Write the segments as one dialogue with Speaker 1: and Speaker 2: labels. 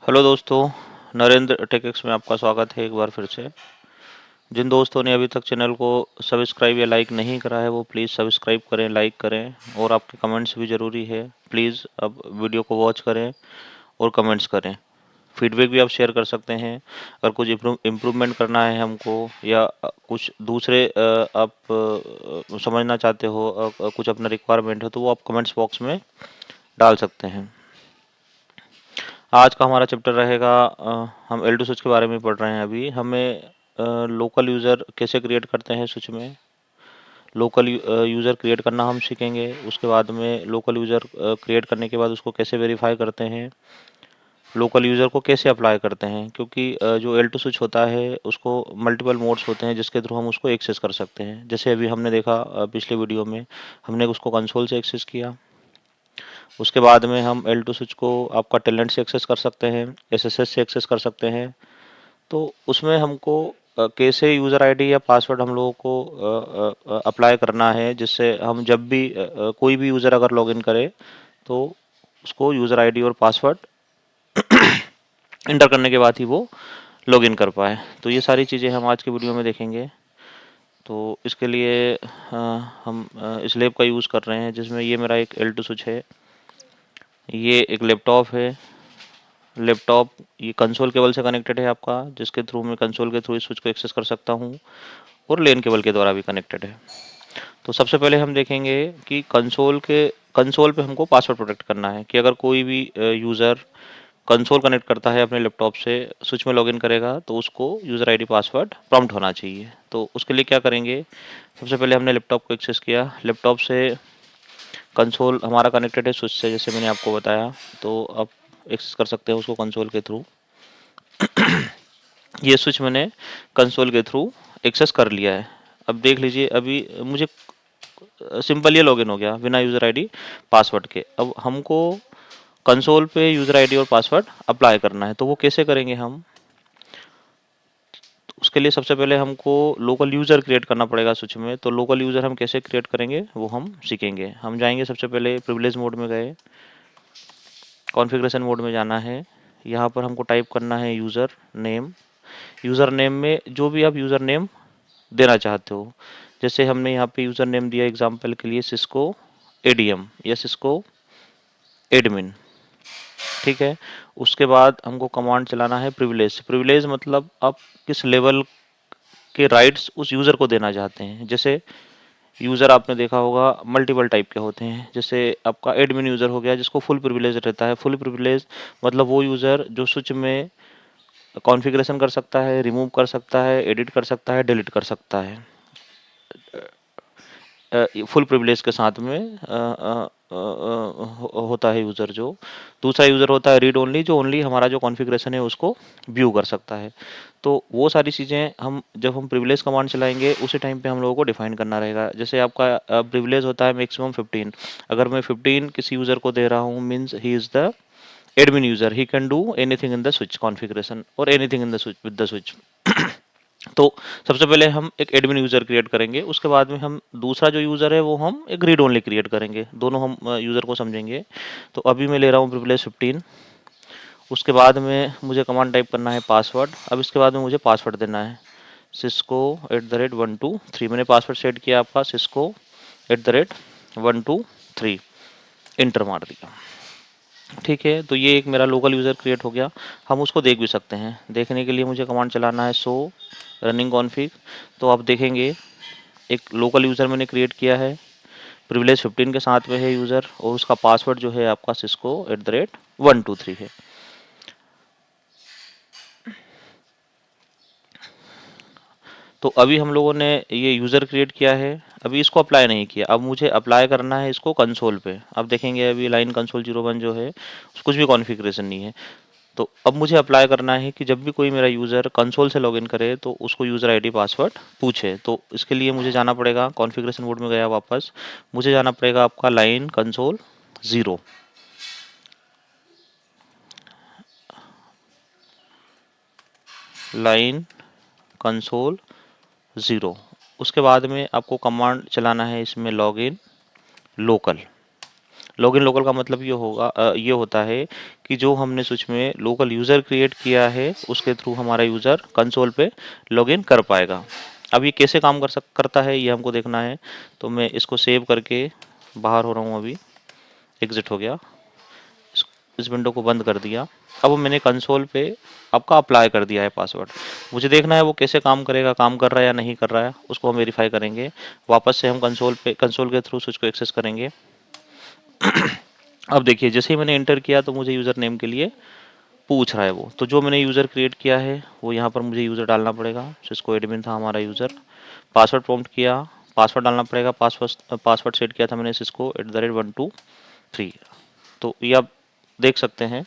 Speaker 1: Hello दोस्तों, नरेंद्र टेकेक्स में आपका स्वागत है एक बार फिर से। जिन दोस्तों ने अभी तक चैनल को सब्सक्राइब या लाइक नहीं करा है वो प्लीज़ सब्सक्राइब करें, लाइक करें और आपके कमेंट्स भी ज़रूरी है। प्लीज़ अब वीडियो को वॉच करें और कमेंट्स करें। फीडबैक भी आप शेयर कर सकते हैं। अगर कुछ इम्प्रूवमेंट करना है हमको या कुछ दूसरे आप समझना चाहते हो, कुछ अपना रिक्वायरमेंट है तो वो आप कमेंट्स बॉक्स में डाल सकते हैं। आज का हमारा चैप्टर रहेगा, हम L2 स्विच के बारे में पढ़ रहे हैं। अभी हमें लोकल यूज़र कैसे क्रिएट करते हैं स्विच में, लोकल यूज़र क्रिएट करना हम सीखेंगे। उसके बाद में लोकल यूज़र क्रिएट करने के बाद उसको कैसे वेरीफाई करते हैं, लोकल यूज़र को कैसे अप्लाई करते हैं, क्योंकि जो L2 स्विच होता है उसको मल्टीपल मोड्स होते हैं जिसके थ्रू हम उसको एक्सेस कर सकते हैं। जैसे अभी हमने देखा पिछले वीडियो में हमने उसको कंसोल से एक्सेस किया। उसके बाद में हम L2 स्विच को आपका टेलेंट से एक्सेस कर सकते हैं, SSH से एक्सेस कर सकते हैं। तो उसमें हमको कैसे यूज़र आईडी या पासवर्ड हम लोगों को अप्लाई करना है, जिससे हम जब भी कोई भी यूज़र अगर लॉगिन करे तो उसको यूज़र आईडी और पासवर्ड इंटर करने के बाद ही वो लॉगिन कर पाए। तो ये सारी चीज़ें हम आज के वीडियो में देखेंगे। तो इसके लिए हम इस लैब का यूज़ कर रहे हैं जिसमें ये मेरा एक L2 स्विच है, ये एक लैपटॉप है। लैपटॉप ये कंसोल केबल से कनेक्टेड है आपका, जिसके थ्रू मैं कंसोल के थ्रू इस स्विच को एक्सेस कर सकता हूँ और लेन केबल के द्वारा भी कनेक्टेड है। तो सबसे पहले हम देखेंगे कि कंसोल पे हमको पासवर्ड प्रोटेक्ट करना है कि अगर कोई भी यूज़र कंसोल कनेक्ट करता है अपने लैपटॉप से, स्विच में लॉगिन करेगा तो उसको यूज़र आईडी पासवर्ड प्रॉम्प्ट होना चाहिए। तो उसके लिए क्या करेंगे, सबसे पहले हमने लैपटॉप को एक्सेस किया। लैपटॉप से कंसोल हमारा कनेक्टेड है स्विच से, जैसे मैंने आपको बताया। तो आप एक्सेस कर सकते हैं उसको कंसोल के थ्रू। ये स्विच मैंने कंसोल के थ्रू एक्सेस कर लिया है। अब देख लीजिए, अभी मुझे सिंपल ये लॉगिन हो गया बिना यूज़र आईडी पासवर्ड के। अब हमको कंसोल पे यूज़र आईडी और पासवर्ड अप्लाई करना है, तो वो कैसे करेंगे हम। तो उसके लिए सबसे पहले हमको लोकल यूज़र क्रिएट करना पड़ेगा स्विच में। तो लोकल यूज़र हम कैसे क्रिएट करेंगे वो हम सीखेंगे। हम जाएंगे, सबसे पहले प्रिविलेज मोड में गए, कॉन्फ़िगरेशन मोड में जाना है। यहाँ पर हमको टाइप करना है यूज़र नेम। यूज़र नेम में जो भी आप यूज़र नेम देना चाहते हो, जैसे हमने यहाँ पे यूज़र नेम दिया एग्जांपल के लिए सिस्को एडीएम या सिस्को एडमिन, ठीक है। उसके बाद हमको कमांड चलाना है प्रिविलेज। प्रिविलेज मतलब आप किस लेवल के राइट्स उस यूज़र को देना चाहते हैं। जैसे यूज़र आपने देखा होगा मल्टीपल टाइप के होते हैं, जैसे आपका एडमिन यूज़र हो गया जिसको फुल प्रिविलेज रहता है। फुल प्रिविलेज मतलब वो यूज़र जो स्विच में कॉन्फ़िगरेशन कर सकता है, रिमूव कर सकता है, एडिट कर सकता है, डिलीट कर सकता है फुल प्रिविलेज के साथ में। होता है यूज़र जो। दूसरा यूज़र होता है रीड ओनली, जो ओनली हमारा जो कॉन्फ़िगरेशन है उसको व्यू कर सकता है। तो वो सारी चीज़ें हम जब हम प्रिविलेज कमांड चलाएंगे उसी टाइम पे हम लोगों को डिफाइन करना रहेगा। जैसे आपका प्रिविलेज होता है मैक्सिमम 15। अगर मैं 15 किसी यूज़र को दे रहा हूँ, means he is the admin user, he can do anything in the switch configuration और anything in the switch with the switch. तो सबसे पहले हम एक एडमिन यूज़र क्रिएट करेंगे। उसके बाद में हम दूसरा जो यूज़र है वो हम एक रीड ओनली क्रिएट करेंगे। दोनों हम यूज़र को समझेंगे। तो अभी मैं ले रहा हूँ प्रिविलेज 15। उसके बाद में मुझे कमांड टाइप करना है पासवर्ड। अब इसके बाद में मुझे पासवर्ड देना है cisco@123। मैंने पासवर्ड सेट किया आपका cisco@123, इंटर मार दिया। ठीक है, तो ये एक मेरा लोकल यूज़र क्रिएट हो गया। हम उसको देख भी सकते हैं। देखने के लिए मुझे कमांड चलाना है शो रनिंग कॉन्फ़िग। तो आप देखेंगे एक लोकल यूज़र मैंने क्रिएट किया है, प्रिविलेज 15 के साथ में है यूज़र और उसका पासवर्ड जो है आपका cisco@123 है। तो अभी हम लोगों ने ये यूज़र क्रिएट किया है, अभी इसको अप्लाई नहीं किया। अब मुझे अप्लाई करना है इसको कंसोल पे। अब देखेंगे अभी लाइन कंसोल 01 जो है कुछ भी कॉन्फ़िगरेशन नहीं है। तो अब मुझे अप्लाई करना है कि जब भी कोई मेरा यूज़र कंसोल से लॉगिन करे तो उसको यूज़र आईडी पासवर्ड पूछे। तो इसके लिए मुझे जाना पड़ेगा, कॉन्फ़िगरेशन मोड में गया वापस, मुझे जाना पड़ेगा आपका लाइन कंसोल 0, लाइन कंसोल 0। उसके बाद में आपको कमांड चलाना है इसमें लॉगिन लोकल। लॉगिन लोकल का मतलब ये होता है कि जो हमने स्विच में लोकल यूज़र क्रिएट किया है उसके थ्रू हमारा यूज़र कंसोल पे लॉगिन कर पाएगा। अब ये कैसे काम करता है ये हमको देखना है, तो मैं इसको सेव करके बाहर हो रहा हूँ अभी, एग्जिट हो गया, इस विंडो को बंद कर दिया। अब मैंने कंसोल पे आपका अप्लाई कर दिया है पासवर्ड। मुझे देखना है वो कैसे काम करेगा, काम कर रहा है या नहीं कर रहा है, उसको हम वेरीफाई करेंगे। वापस से हम कंसोल के थ्रू स्विच को एक्सेस करेंगे। अब देखिए जैसे ही मैंने एंटर किया तो मुझे यूज़र नेम के लिए पूछ रहा है वो, तो जो मैंने यूज़र क्रिएट किया है वो यहाँ पर मुझे यूज़र डालना पड़ेगा। सिस्को एडमिन था हमारा यूज़र। पासवर्ड प्रॉम्प्ट किया, पासवर्ड डालना पड़ेगा। पासवर्ड सेट किया था मैंने सिस्को @123। तो ये आप देख सकते हैं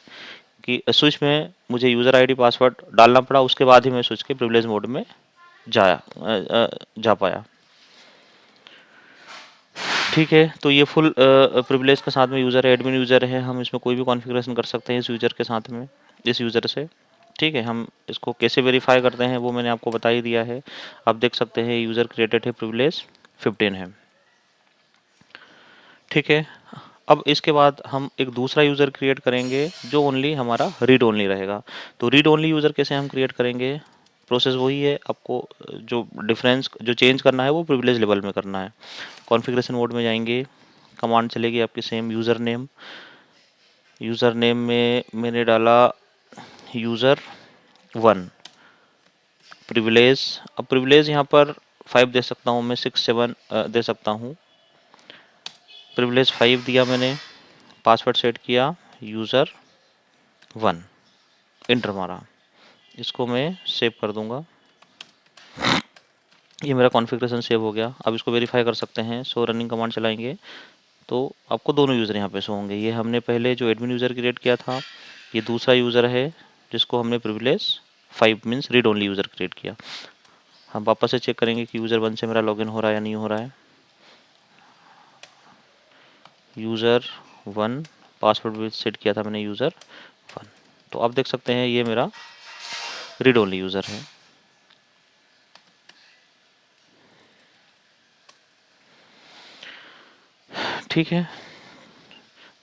Speaker 1: कि स्विच में मुझे यूज़र आईडी पासवर्ड डालना पड़ा, उसके बाद ही मैं स्विच के प्रिविलेज मोड में जा पाया। ठीक है, तो ये फुल प्रिविलेज के साथ में यूज़र है, एडमिन यूज़र है, हम इसमें कोई भी कॉन्फ़िगरेशन कर सकते हैं इस यूज़र के साथ में, इस यूज़र से। ठीक है, हम इसको कैसे वेरीफाई करते हैं वो मैंने आपको बता ही दिया है। आप देख सकते हैं यूज़र क्रिएटेड है, प्रिविलेज 15 है। ठीक है, अब इसके बाद हम एक दूसरा यूज़र क्रिएट करेंगे जो ओनली हमारा रीड ओनली रहेगा। तो रीड ओनली यूज़र कैसे हम क्रिएट करेंगे, प्रोसेस वही है। आपको जो चेंज करना है वो प्रिविलेज लेवल में करना है। कॉन्फ़िगरेशन मोड में जाएंगे, कमांड चलेगी आपकी सेम यूज़र नेम में मैंने डाला user1 प्रिविलेज। अब प्रिविलेज यहाँ पर 5 दे सकता हूँ मैं, 6 7 दे सकता हूँ। प्रिविलेज 5 दिया मैंने, पासवर्ड सेट किया user1, इंटर मारा। इसको मैं सेव कर दूंगा। ये मेरा कॉन्फ़िगरेशन सेव हो गया। अब इसको वेरीफाई कर सकते हैं। शो रनिंग कमांड चलाएंगे तो आपको दोनों यूज़र यहाँ पे शो होंगे। ये हमने पहले जो एडमिन यूज़र क्रिएट किया था, ये दूसरा यूज़र है जिसको हमने privilege 5 means read only user create किया। हम वापस से चेक करेंगे कि यूज़र 1 से मेरा लॉगिन हो रहा है या नहीं हो रहा है। user1 पासवर्ड भी सेट किया था मैंने user1। तो आप देख सकते हैं ये मेरा रीड ओनली यूज़र है। ठीक है,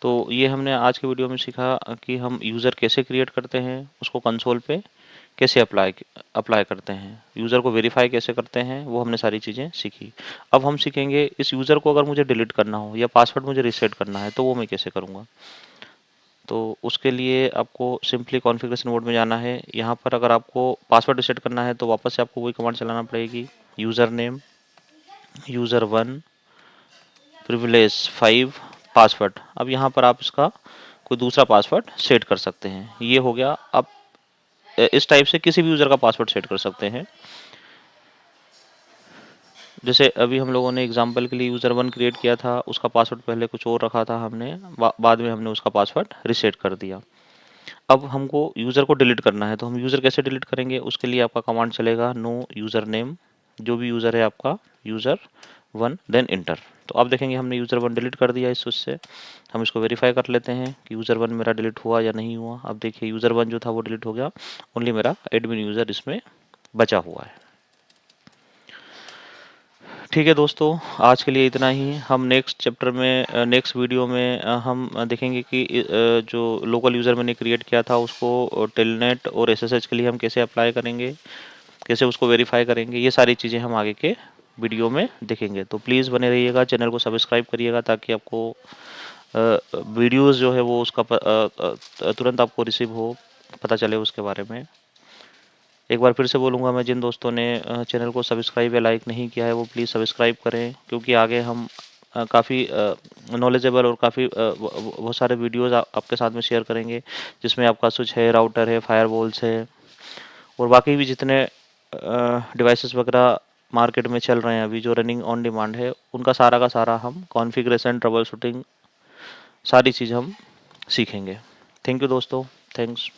Speaker 1: तो ये हमने आज के वीडियो में सीखा कि हम यूज़र कैसे क्रिएट करते हैं, उसको कंसोल पे कैसे अप्लाई करते हैं, यूज़र को वेरीफाई कैसे करते हैं, वो हमने सारी चीज़ें सीखी। अब हम सीखेंगे इस यूज़र को अगर मुझे डिलीट करना हो या पासवर्ड मुझे रीसेट करना है तो वो मैं कैसे करूँगा। तो उसके लिए आपको सिंपली कॉन्फ़िगरेशन मोड में जाना है। यहाँ पर अगर आपको पासवर्ड रीसेट करना है तो वापस से आपको वही कमांड चलाना पड़ेगी, user name user1 privilege 5 password. अब यहाँ पर आप इसका कोई दूसरा पासवर्ड सेट कर सकते हैं। ये हो गया। आप इस टाइप से किसी भी यूज़र का पासवर्ड सेट कर सकते हैं। जैसे अभी हम लोगों ने एग्जांपल के लिए user1 क्रिएट किया था, उसका पासवर्ड पहले कुछ और रखा था हमने, बाद में हमने उसका पासवर्ड रीसेट कर दिया। अब हमको यूज़र को डिलीट करना है, तो हम यूज़र कैसे डिलीट करेंगे, उसके लिए आपका कमांड चलेगा नो यूज़र नेम, जो भी यूज़र है आपका user1 देन इंटर। तो आप देखेंगे हमने user1 डिलीट कर दिया इस स्विच से। हम इसको वेरीफाई कर लेते हैं कि user1 मेरा डिलीट हुआ या नहीं हुआ। अब देखिए user1 जो था वो डिलीट हो गया, ओनली मेरा एडमिन यूज़र इसमें बचा हुआ है। ठीक है दोस्तों, आज के लिए इतना ही। हम नेक्स्ट चैप्टर में नेक्स्ट वीडियो में हम देखेंगे कि जो लोकल यूज़र मैंने क्रिएट किया था उसको टेलनेट और एसएसएच के लिए हम कैसे अप्लाई करेंगे, कैसे उसको वेरीफाई करेंगे, ये सारी चीज़ें हम आगे के वीडियो में देखेंगे। तो प्लीज़ बने रहिएगा, चैनल को सब्सक्राइब करिएगा ताकि आपको वीडियोज़ जो है वो उसका तुरंत आपको रिसीव हो, पता चले उसके बारे में। एक बार फिर से बोलूँगा मैं, जिन दोस्तों ने चैनल को सब्सक्राइब या लाइक नहीं किया है वो प्लीज़ सब्सक्राइब करें, क्योंकि आगे हम काफ़ी नॉलेजेबल और काफ़ी बहुत सारे वीडियोज़ आपके साथ में शेयर करेंगे, जिसमें आपका स्विच है, राउटर है, फायरवॉल्स है और बाकी भी जितने डिवाइसेस वगैरह मार्केट में चल रहे हैं अभी जो रनिंग ऑन डिमांड है, उनका सारा का सारा हम कॉन्फ़िगरेशन, ट्रबल शूटिंग सारी चीज़ हम सीखेंगे। थैंक यू दोस्तों, थैंक्स।